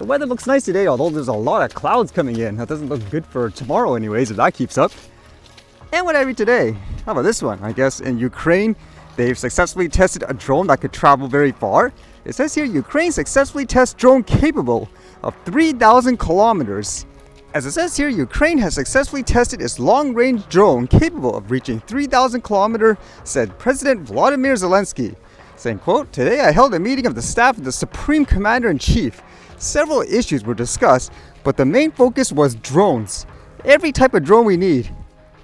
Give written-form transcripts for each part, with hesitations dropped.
The weather looks nice today, although there's a lot of clouds coming in. That doesn't look good for tomorrow anyways, if that keeps up. And what I read today, how about this one? I guess in Ukraine, they've successfully tested a drone that could travel very far. It says here, Ukraine successfully tests drone capable of 3,000 kilometers. As it says here, Ukraine has successfully tested its long-range drone capable of reaching 3,000 kilometers, said President Volodymyr Zelensky. Saying, quote, "Today I held a meeting of the staff of the Supreme Commander-in-Chief. Several issues were discussed, but the main focus was drones. Every type of drone we need.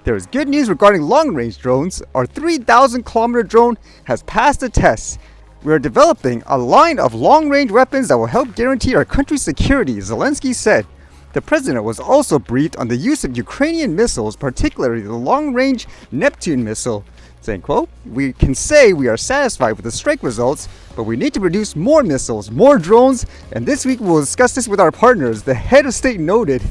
There is good news regarding long-range drones. Our 3,000 kilometer drone has passed the test. We are developing a line of long-range weapons that will help guarantee our country's security," Zelensky said. The president was also briefed on the use of Ukrainian missiles, particularly the long-range Neptune missile, saying, quote, "We can say we are satisfied with the strike results, but we need to produce more missiles, more drones, and this week we'll discuss this with our partners," the head of state noted.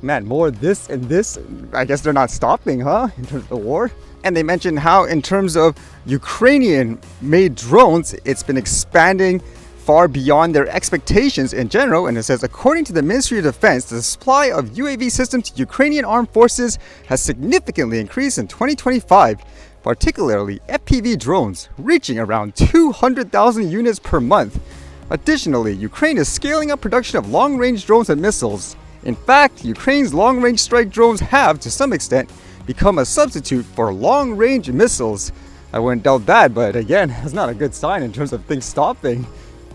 Man, more this and this, I guess they're not stopping, huh, in terms of the war? And they mentioned how in terms of Ukrainian-made drones, it's been expanding far beyond their expectations in general. And it says, according to the Ministry of Defense, the supply of UAV systems to Ukrainian armed forces has significantly increased in 2025, particularly FPV drones, reaching around 200,000 units per month. Additionally, Ukraine is scaling up production of long-range drones and missiles. In fact, Ukraine's long-range strike drones have, to some extent, become a substitute for long-range missiles. I wouldn't doubt that, but again, that's not a good sign in terms of things stopping.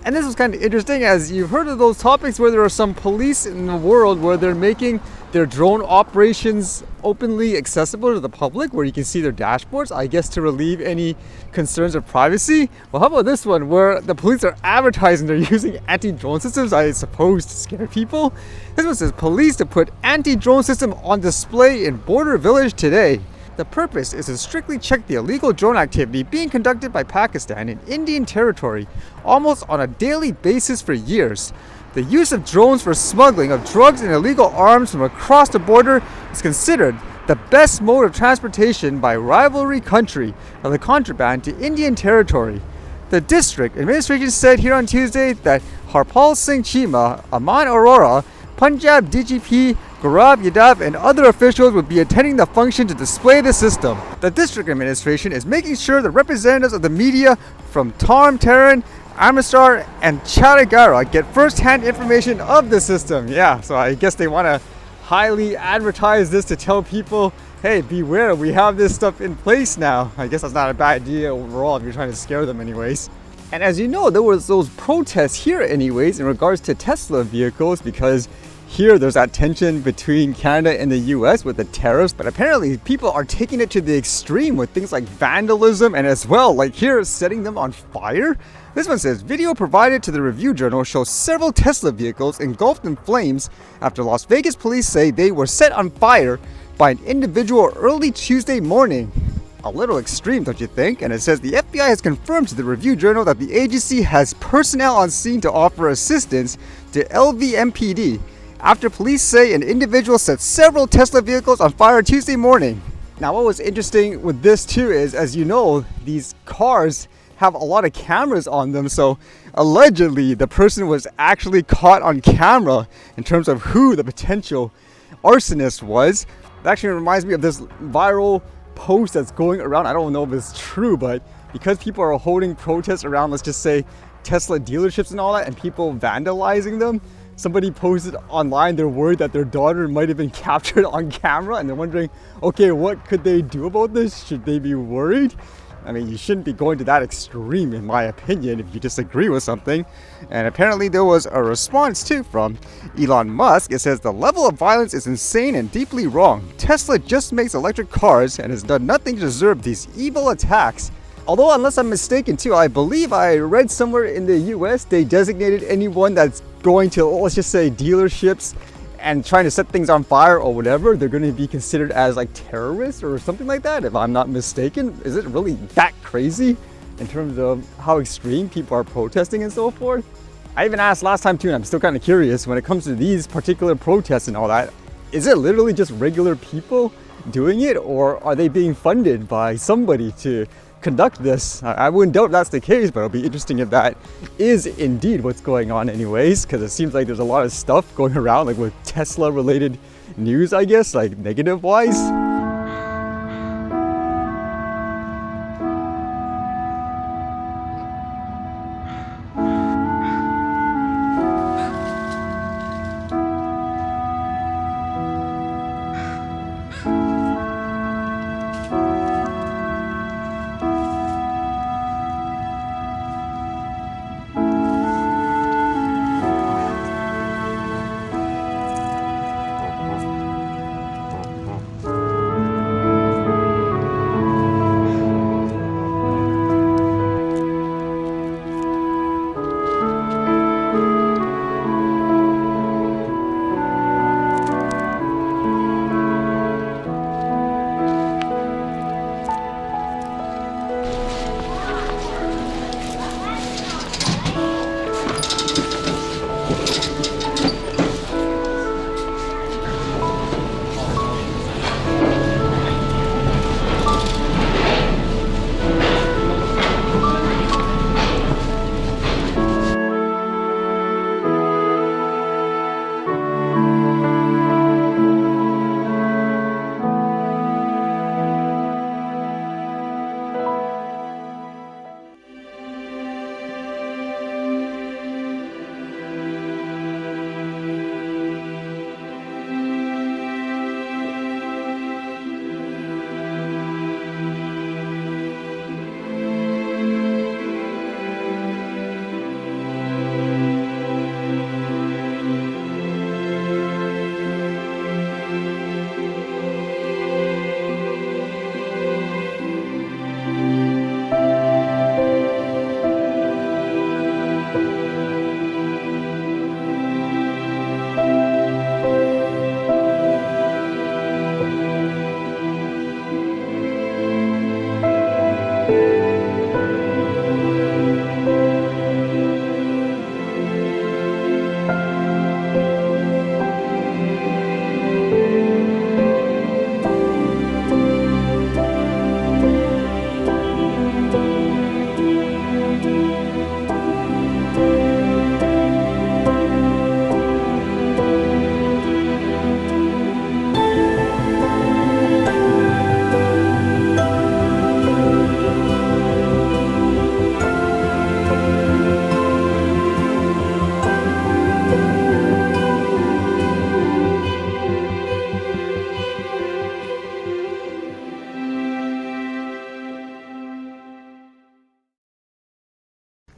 And this was kind of interesting, as you've heard of those topics where there are some police in the world where they're making their drone operations openly accessible to the public, where you can see their dashboards, I guess to relieve any concerns of privacy. Well, how about this one where the police are advertising they're using anti-drone systems, I suppose to scare people? This one says, police to put anti-drone system on display in border village today. The purpose is to strictly check the illegal drone activity being conducted by Pakistan in Indian territory almost on a daily basis for years. The use of drones for smuggling of drugs and illegal arms from across the border is considered the best mode of transportation by rivalry country of the contraband to Indian territory. The district administration said here on Tuesday that Harpal Singh Chima, Aman Arora, Punjab DGP Gaurav Yadav and other officials would be attending the function to display the system. The district administration is making sure the representatives of the media from Tarn Taran, Amritsar and Chandigarh get first-hand information of the system. Yeah, so I guess they want to highly advertise this to tell people, hey, beware, we have this stuff in place now. I guess that's not a bad idea overall if you're trying to scare them anyways. And as you know, there was those protests here anyways in regards to Tesla vehicles, because here there's that tension between Canada and the US with the tariffs, but apparently people are taking it to the extreme with things like vandalism and as well, like here, setting them on fire. This one says, video provided to the Review Journal shows several Tesla vehicles engulfed in flames after Las Vegas police say they were set on fire by an individual early Tuesday morning. A little extreme, don't you think? And it says the FBI has confirmed to the Review Journal that the agency has personnel on scene to offer assistance to LVMPD after police say an individual set several Tesla vehicles on fire Tuesday morning. Now, what was interesting with this too is, as you know, these cars have a lot of cameras on them, so allegedly the person was actually caught on camera in terms of who the potential arsonist was. It actually reminds me of this viral post that's going around. I don't know if it's true, but because people are holding protests around, let's just say Tesla dealerships and all that, and people vandalizing them, somebody posted online they're worried that their daughter might have been captured on camera, and they're wondering, okay, what could they do about this? Should they be worried? I mean, you shouldn't be going to that extreme, in my opinion, if you disagree with something. And apparently there was a response too from Elon Musk. It says the level of violence is insane and deeply wrong. Tesla just makes electric cars and has done nothing to deserve these evil attacks. Although, unless I'm mistaken too, I believe I read somewhere in the US they designated anyone that's going to, let's just say, dealerships and trying to set things on fire or whatever, they're going to be considered as like terrorists or something like that, if I'm not mistaken. Is it really that crazy in terms of how extreme people are protesting and so forth? I even asked last time too, and I'm still kind of curious, when it comes to these particular protests and all that, is it literally just regular people doing it, or are they being funded by somebody to conduct this. I wouldn't doubt that's the case, but it'll be interesting if that is indeed what's going on anyways, because it seems like there's a lot of stuff going around, like with Tesla related news, I guess, like negative wise.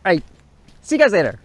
Alright, see you guys later.